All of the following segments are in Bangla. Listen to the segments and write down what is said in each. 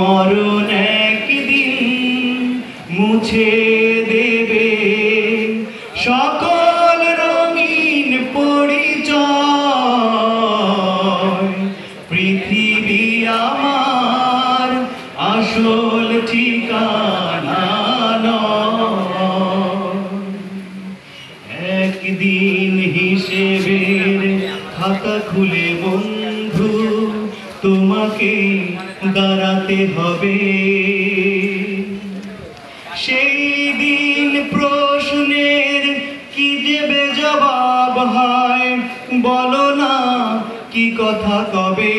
মরণ একদিন মুছে দেবে সকল রঙিন পরিচয়। পৃথিবী আমার আসল ঠিকানা নয়। একদিন হিসেবের খাতা খুলে বন্ধু তোমাকে দাঁড়াতে হবে। সেই দিন প্রশ্নের কি দেবে জবাব হয়, বলো না কি কথা কবে,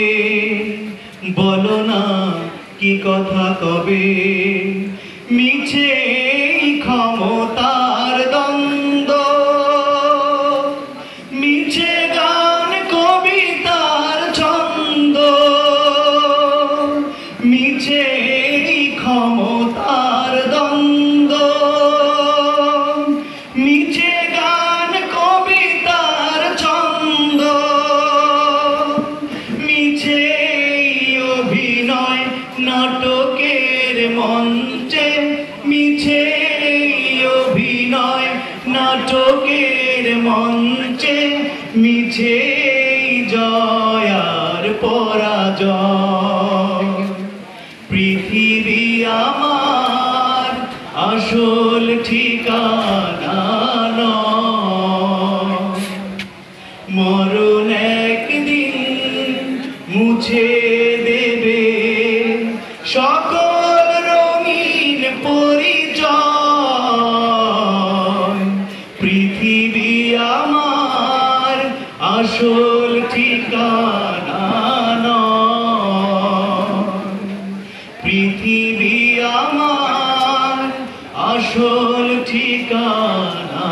বলো না কি কথা কবে। মিছে ক্ষমতার দ্বন্দ্ব, মিছে গান কবিতার ছন্দ, মিছে ক্ষমতার দ্বন্দ্ব, মিছে গান কবিতার ছন্দ, মিছে অভিনয় নাটকের মঞ্চে, মিছে অভিনয় নাটকের মঞ্চে, মিছে জয় আর পরাজয়। পৃথিবী আমার আসল ঠিকানা নয়। মরণ একদিন মুছে দেবে সকল রঙিন পরিচয়। পৃথিবী আমার আসল ঠিকানা নয়। পৃথিবী আমার আসল ঠিকানা